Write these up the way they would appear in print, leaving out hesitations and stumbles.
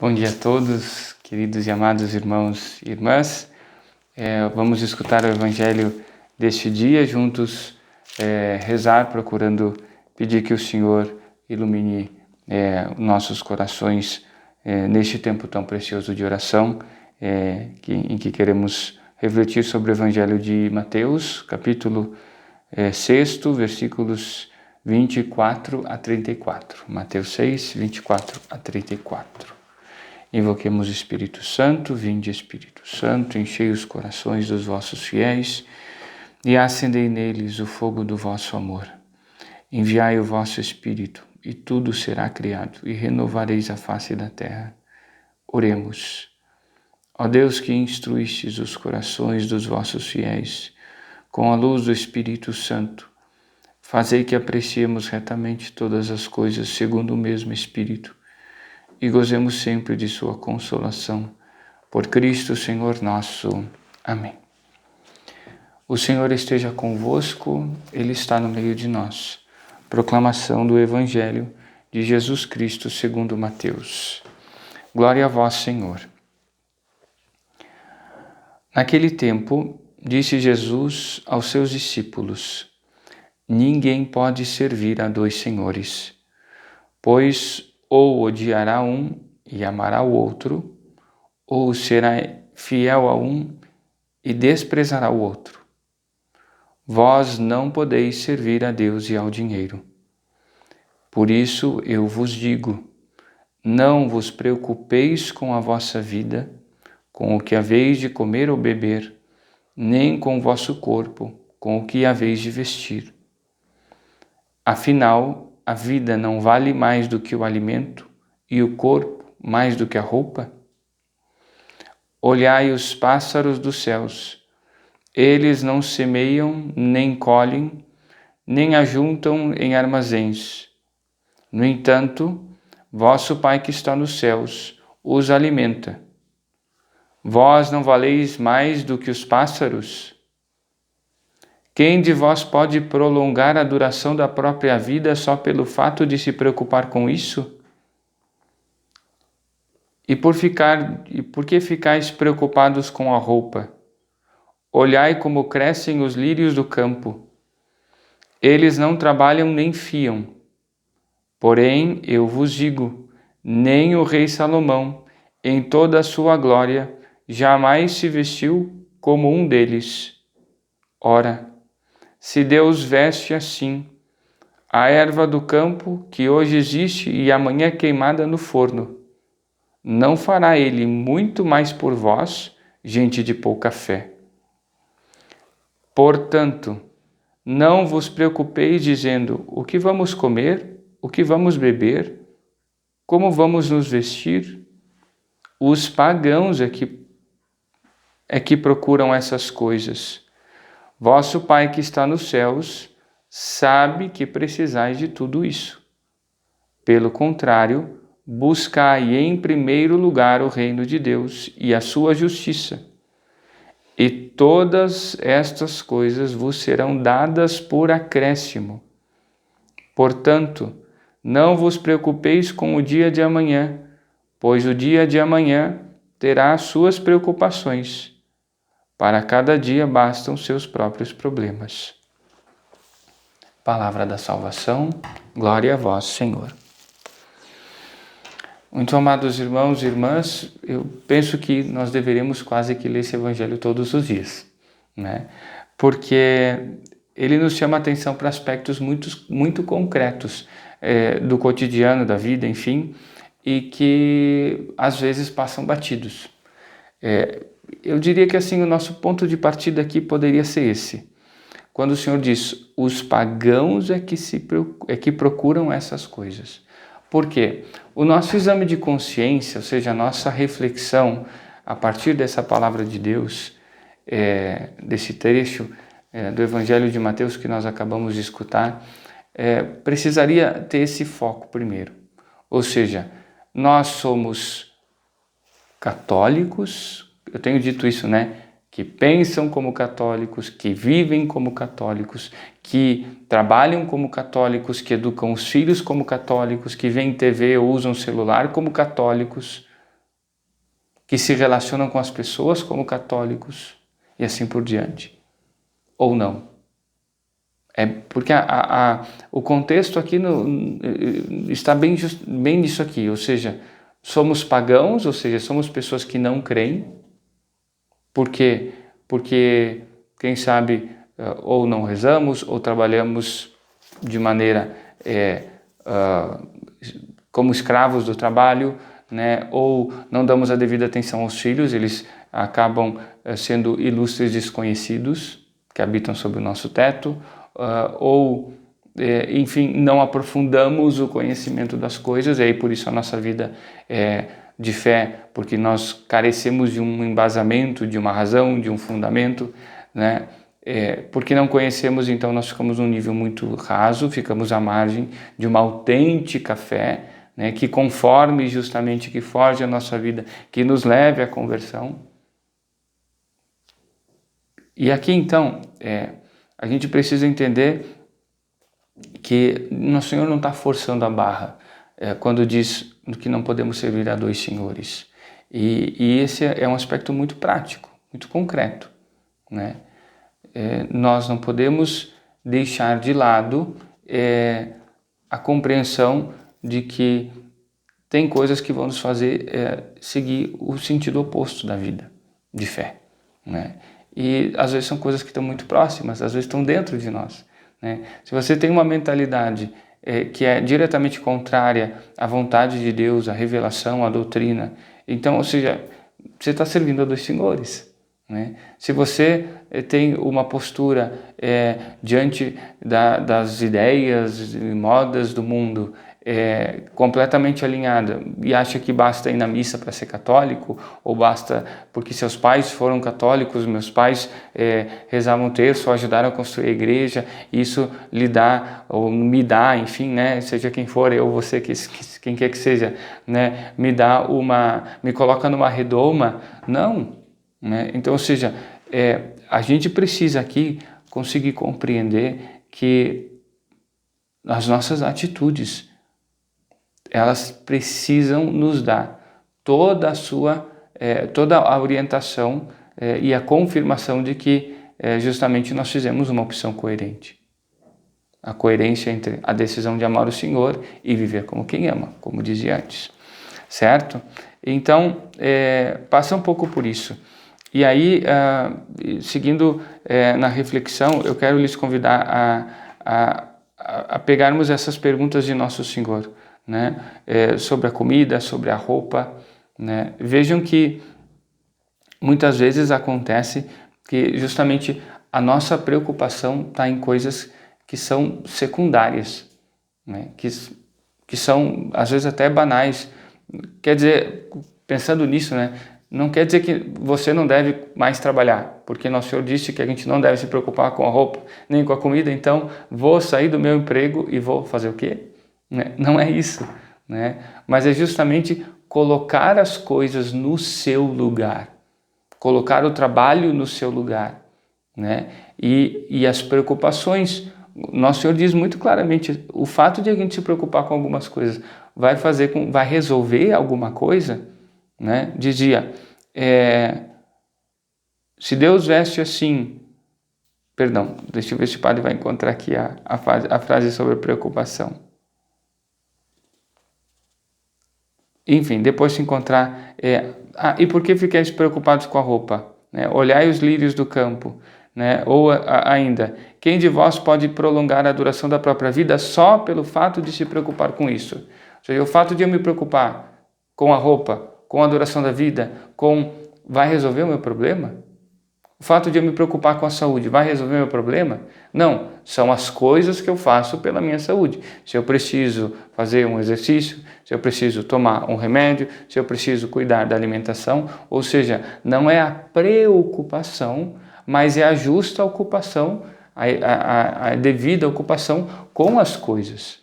Bom dia a todos, queridos e amados irmãos e irmãs. Vamos escutar o Evangelho deste dia, juntos rezar, procurando pedir que o Senhor ilumine nossos corações neste tempo tão precioso de oração, em que queremos refletir sobre o Evangelho de Mateus, capítulo 6, versículos 24 a 34. Mateus 6, 24 a 34. Invoquemos o Espírito Santo. Vinde, Espírito Santo, enchei os corações dos vossos fiéis e acendei neles o fogo do vosso amor. Enviai o vosso Espírito, e tudo será criado, e renovareis a face da terra. Oremos. Ó Deus, que instruístes os corações dos vossos fiéis com a luz do Espírito Santo, fazei que apreciemos retamente todas as coisas segundo o mesmo Espírito, e gozemos sempre de sua consolação. Por Cristo, Senhor nosso. Amém. O Senhor esteja convosco, Ele está no meio de nós. Proclamação do Evangelho de Jesus Cristo segundo Mateus. Glória a vós, Senhor. Naquele tempo, disse Jesus aos seus discípulos: Ninguém pode servir a dois senhores, pois ou odiará um e amará o outro, ou será fiel a um e desprezará o outro. Vós não podeis servir a Deus e ao dinheiro. Por isso eu vos digo, não vos preocupeis com a vossa vida, com o que haveis de comer ou beber, nem com o vosso corpo, com o que haveis de vestir. Afinal, a vida não vale mais do que o alimento e o corpo mais do que a roupa? Olhai os pássaros dos céus. Eles não semeiam, nem colhem, nem ajuntam em armazéns. No entanto, vosso Pai que está nos céus os alimenta. Vós não valeis mais do que os pássaros? Quem de vós pode prolongar a duração da própria vida só pelo fato de se preocupar com isso? E por que ficais preocupados com a roupa? Olhai como crescem os lírios do campo. Eles não trabalham nem fiam. Porém, eu vos digo, nem o rei Salomão, em toda a sua glória, jamais se vestiu como um deles. Ora, se Deus veste assim a erva do campo, que hoje existe e amanhã é queimada no forno, não fará Ele muito mais por vós, gente de pouca fé? Portanto, não vos preocupeis dizendo: o que vamos comer, o que vamos beber, como vamos nos vestir? Os pagãos é que procuram essas coisas. Vosso Pai que está nos céus sabe que precisais de tudo isso. Pelo contrário, buscai em primeiro lugar o reino de Deus e a sua justiça, e todas estas coisas vos serão dadas por acréscimo. Portanto, não vos preocupeis com o dia de amanhã, pois o dia de amanhã terá as suas preocupações. Para cada dia bastam seus próprios problemas. Palavra da salvação, glória a vós, Senhor. Muito amados irmãos e irmãs, eu penso que nós deveríamos quase que ler esse Evangelho todos os dias, né? Porque ele nos chama a atenção para aspectos muito concretos do cotidiano, da vida, enfim, e que às vezes passam batidos. Eu diria que assim o nosso ponto de partida aqui poderia ser esse. Quando o Senhor diz, os pagãos é que procuram essas coisas. Por quê? O nosso exame de consciência, ou seja, a nossa reflexão a partir dessa palavra de Deus, desse trecho do Evangelho de Mateus que nós acabamos de escutar, precisaria ter esse foco primeiro. Ou seja, nós somos católicos, eu tenho dito isso, né? Que pensam como católicos, que vivem como católicos, que trabalham como católicos, que educam os filhos como católicos, que veem TV ou usam celular como católicos. que se relacionam com as pessoas como católicos e assim por diante. Ou não. É porque o contexto aqui está bem nisso aqui, ou seja, somos pagãos, ou seja, somos pessoas que não creem. Por quê? Porque, quem sabe, ou não rezamos, ou trabalhamos de maneira como escravos do trabalho, né? Ou não damos a devida atenção aos filhos, eles acabam sendo ilustres desconhecidos que habitam sob o nosso teto, enfim, não aprofundamos o conhecimento das coisas, e aí por isso a nossa vida de fé, porque nós carecemos de um embasamento, de uma razão, de um fundamento, né? Porque não conhecemos, então nós ficamos num nível muito raso, ficamos à margem de uma autêntica fé, né, que conforme justamente, que forge a nossa vida, que nos leve à conversão. E aqui então, a gente precisa entender que nosso Senhor não está forçando a barra quando diz que não podemos servir a dois senhores. E esse é um aspecto muito prático, muito concreto, né? Nós não podemos deixar de lado a compreensão de que tem coisas que vão nos fazer seguir o sentido oposto da vida, de fé, né? E às vezes são coisas que estão muito próximas, às vezes estão dentro de nós, né? Se você tem uma mentalidade que é diretamente contrária à vontade de Deus, à revelação, à doutrina, então, ou seja, você está servindo a dois senhores, né? Se você tem uma postura diante das ideias e modas do mundo completamente alinhada e acha que basta ir na missa para ser católico, ou basta porque seus pais foram católicos, meus pais rezavam o terço, ajudaram a construir a igreja, isso lhe dá, ou me dá, enfim, né, seja quem for, eu, você, quem quer que seja, né, me coloca numa redoma. Não, né? Então, ou seja, a gente precisa aqui conseguir compreender que as nossas atitudes, elas precisam nos dar toda a orientação e a confirmação de que justamente nós fizemos uma opção coerente. A coerência entre a decisão de amar o Senhor e viver como quem ama, como dizia antes, certo? Então, passa um pouco por isso. E aí, seguindo na reflexão, eu quero lhes convidar a pegarmos essas perguntas de Nosso Senhor, né? Sobre a comida, sobre a roupa, né? Vejam que muitas vezes acontece que justamente a nossa preocupação está em coisas que são secundárias, né? Que são às vezes até banais. Quer dizer, pensando nisso, né? Não quer dizer que você não deve mais trabalhar, porque Nosso Senhor disse que a gente não deve se preocupar com a roupa, nem com a comida, então vou sair do meu emprego e vou fazer o quê? Não é isso, né? Mas é justamente colocar as coisas no seu lugar, colocar o trabalho no seu lugar, né? E as preocupações, Nosso Senhor diz muito claramente, o fato de a gente se preocupar com algumas coisas vai resolver alguma coisa, né? Dizia, se Deus veste assim, perdão, deixa eu ver se o padre vai encontrar aqui a frase sobre preocupação. Enfim, depois se encontrar, e por que ficais preocupados com a roupa? Né? Olhai os lírios do campo, né? Ou ainda, quem de vós pode prolongar a duração da própria vida só pelo fato de se preocupar com isso? Ou seja, o fato de eu me preocupar com a roupa, com a duração da vida, vai resolver o meu problema? O fato de eu me preocupar com a saúde vai resolver o meu problema? Não, são as coisas que eu faço pela minha saúde. Se eu preciso fazer um exercício, se eu preciso tomar um remédio, se eu preciso cuidar da alimentação, ou seja, não é a preocupação, mas é a justa ocupação, a devida ocupação com as coisas.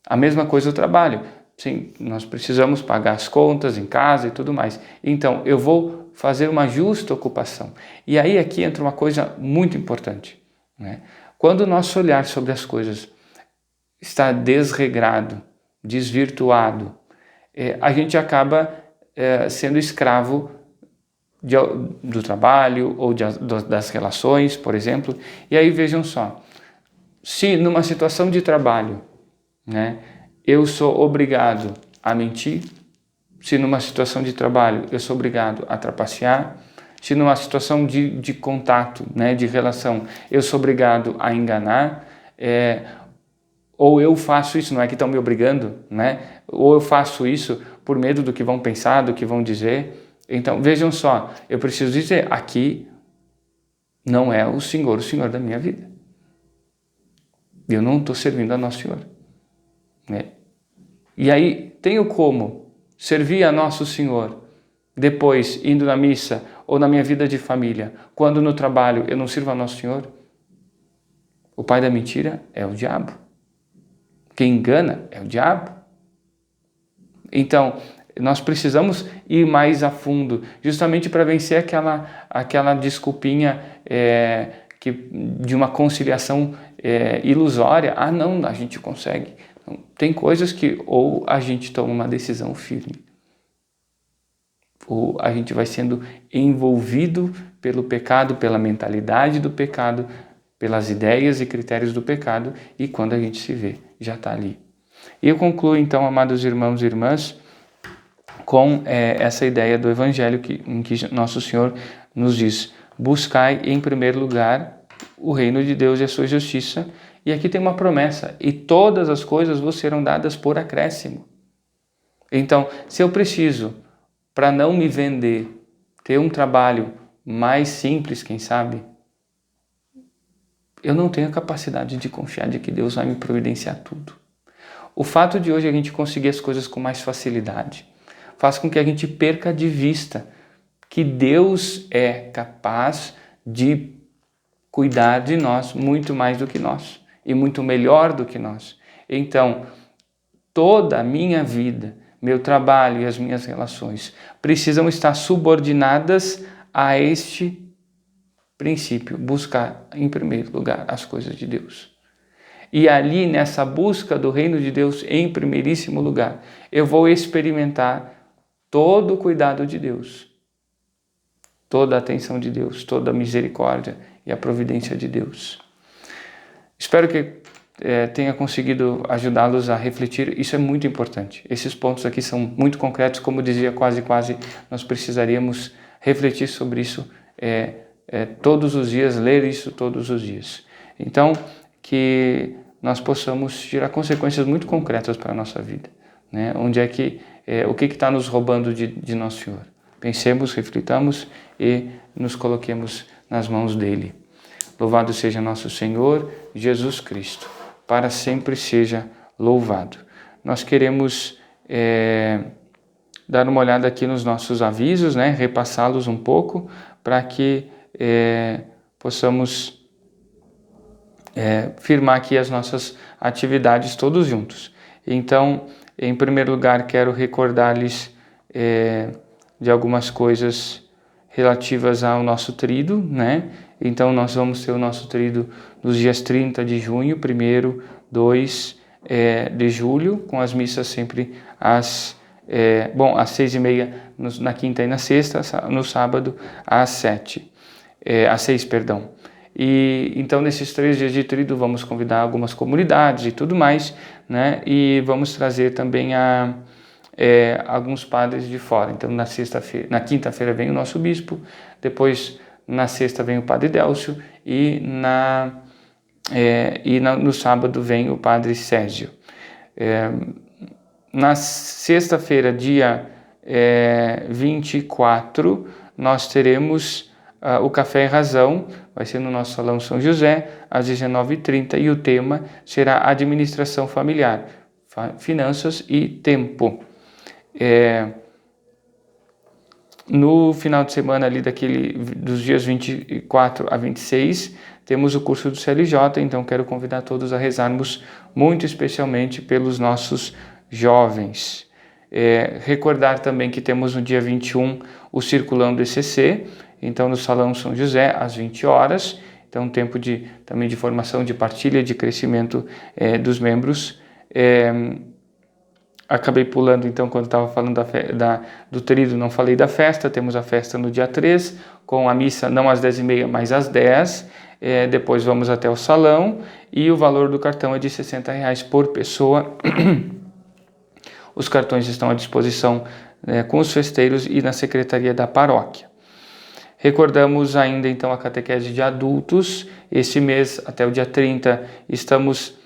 A mesma coisa o trabalho. Sim, nós precisamos pagar as contas em casa e tudo mais. Então, eu vou fazer uma justa ocupação. E aí aqui entra uma coisa muito importante, né? Quando o nosso olhar sobre as coisas está desregrado, desvirtuado, a gente acaba sendo escravo do trabalho ou das relações, por exemplo. E aí vejam só, se numa situação de trabalho, né, eu sou obrigado a mentir, se numa situação de trabalho eu sou obrigado a trapacear, se numa situação de contato, né, de relação, eu sou obrigado a enganar, ou eu faço isso, não é que estão me obrigando, né? Ou eu faço isso por medo do que vão pensar, do que vão dizer. Então, vejam só, eu preciso dizer, aqui não é o Senhor da minha vida. Eu não estou servindo a Nosso Senhor, né? E aí, tenho como servir a Nosso Senhor depois, indo na missa ou na minha vida de família, quando no trabalho eu não sirvo a Nosso Senhor? O pai da mentira é o diabo. Quem engana é o diabo. Então, nós precisamos ir mais a fundo, justamente para vencer aquela desculpinha de uma conciliação ilusória. Ah, não, a gente consegue. Não, tem coisas que ou a gente toma uma decisão firme, ou a gente vai sendo envolvido pelo pecado, pela mentalidade do pecado, pelas ideias e critérios do pecado, e quando a gente se vê, já está ali. E eu concluo então, amados irmãos e irmãs, com essa ideia do Evangelho em que Nosso Senhor nos diz: buscai em primeiro lugar o reino de Deus e a sua justiça. E aqui tem uma promessa: e todas as coisas vos serão dadas por acréscimo. Então, se eu preciso, para não me vender, ter um trabalho mais simples, quem sabe, eu não tenho a capacidade de confiar de que Deus vai me providenciar tudo. O fato de hoje a gente conseguir as coisas com mais facilidade faz com que a gente perca de vista que Deus é capaz de cuidar de nós muito mais do que nós e muito melhor do que nós. Então, toda a minha vida, meu trabalho e as minhas relações precisam estar subordinadas a este princípio: buscar em primeiro lugar as coisas de Deus. E ali, nessa busca do reino de Deus em primeiríssimo lugar, eu vou experimentar todo o cuidado de Deus, toda a atenção de Deus, toda a misericórdia e a providência de Deus. Espero que tenha conseguido ajudá-los a refletir. Isso é muito importante. Esses pontos aqui são muito concretos. Como dizia quase, nós precisaríamos refletir sobre isso todos os dias, ler isso todos os dias. Então, que nós possamos tirar consequências muito concretas para a nossa vida, né? Onde é que o que está nos roubando de Nosso Senhor? Pensemos, reflitamos e nos coloquemos nas mãos dele. Louvado seja nosso Senhor Jesus Cristo, para sempre seja louvado. Nós queremos dar uma olhada aqui nos nossos avisos, né? Repassá-los um pouco para que possamos firmar aqui as nossas atividades todos juntos. Então, em primeiro lugar, quero recordar-lhes de algumas coisas relativas ao nosso trido, né? Então, nós vamos ter o nosso trido nos dias 30 de junho, 1º, 2 de julho, com as missas sempre às 6h30 na quinta e na sexta, no sábado às 6, perdão. E então, nesses 3 dias de trido, vamos convidar algumas comunidades e tudo mais, né? E vamos trazer também alguns padres de fora. Então, na quinta-feira vem o nosso bispo, depois na sexta vem o padre Délcio e no sábado vem o padre Sérgio. Na sexta-feira, dia 24, nós teremos o Café e Razão, vai ser no nosso Salão São José, às 19h30, e o tema será Administração Familiar, Finanças e Tempo. No final de semana ali dos dias 24 a 26, temos o curso do CLJ, então quero convidar todos a rezarmos muito especialmente pelos nossos jovens. Recordar também que temos no dia 21 o Circulando ECC, então no Salão São José, às 20 horas, então tempo também de formação, de partilha, de crescimento dos membros. acabei pulando, então, quando estava falando do tríduo, não falei da festa. Temos a festa no dia 3, com a missa não às 10h30, mas às 10. Depois vamos até o salão e o valor do cartão é de R$60 por pessoa. Os cartões estão à disposição com os festeiros e na secretaria da paróquia. Recordamos ainda então a catequese de adultos. Esse mês, até o dia 30, estamos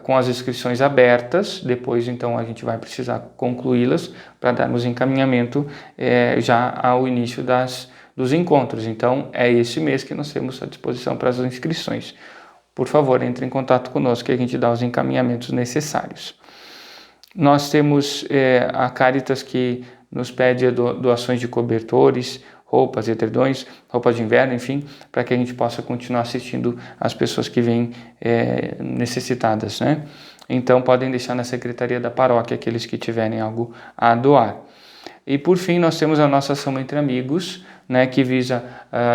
com as inscrições abertas. Depois então a gente vai precisar concluí-las para darmos encaminhamento já ao início dos encontros. Então é esse mês que nós temos à disposição para as inscrições. Por favor, entre em contato conosco que a gente dá os encaminhamentos necessários. Nós temos a Caritas que nos pede doações de cobertores, roupas, edredões, roupas de inverno, enfim, para que a gente possa continuar assistindo as pessoas que vêm necessitadas, né? Então podem deixar na secretaria da paróquia aqueles que tiverem algo a doar. E por fim nós temos a nossa ação entre amigos, né, que visa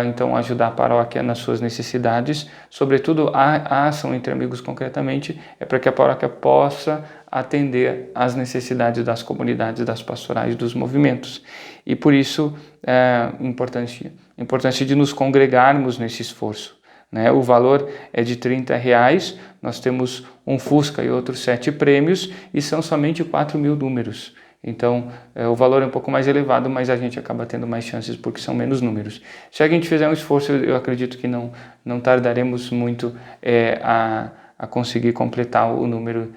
então ajudar a paróquia nas suas necessidades. Sobretudo a ação entre amigos concretamente é para que a paróquia possa atender às necessidades das comunidades, das pastorais, dos movimentos. E por isso é importante de nos congregarmos nesse esforço, né? O valor é de R$30, nós temos um Fusca e outros 7 prêmios e são somente 4.000 números. Então, o valor é um pouco mais elevado, mas a gente acaba tendo mais chances porque são menos números. Se a gente fizer um esforço, eu acredito que não tardaremos muito a conseguir completar o número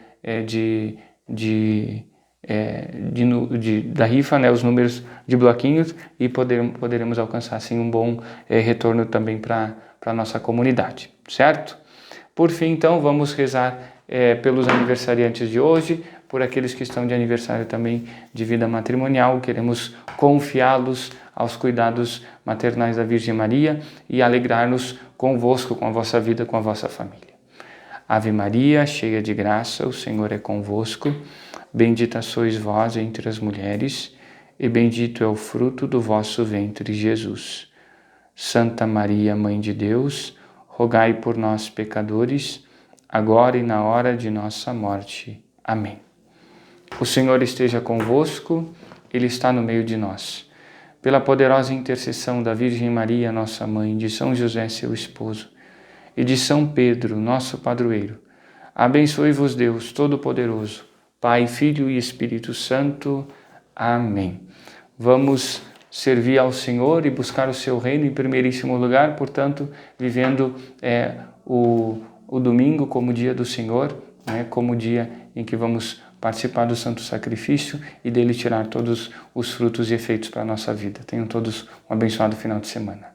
da rifa, né, os números de bloquinhos, e poderemos alcançar assim um bom retorno também para a nossa comunidade, certo? Por fim, então, vamos rezar pelos aniversariantes de hoje, por aqueles que estão de aniversário também de vida matrimonial. Queremos confiá-los aos cuidados maternais da Virgem Maria e alegrar-nos convosco, com a vossa vida, com a vossa família. Ave Maria, cheia de graça, o Senhor é convosco. Bendita sois vós entre as mulheres, e bendito é o fruto do vosso ventre, Jesus. Santa Maria, Mãe de Deus, rogai por nós, pecadores, agora e na hora de nossa morte. Amém. O Senhor esteja convosco, Ele está no meio de nós. Pela poderosa intercessão da Virgem Maria, nossa Mãe, de São José, seu esposo, e de São Pedro, nosso padroeiro, abençoe-vos Deus Todo-Poderoso, Pai, Filho e Espírito Santo. Amém. Vamos servir ao Senhor e buscar o seu reino em primeiríssimo lugar, portanto, vivendo o domingo como dia do Senhor, né, como dia em que vamos participar do Santo Sacrifício e dele tirar todos os frutos e efeitos para a nossa vida. Tenham todos um abençoado final de semana.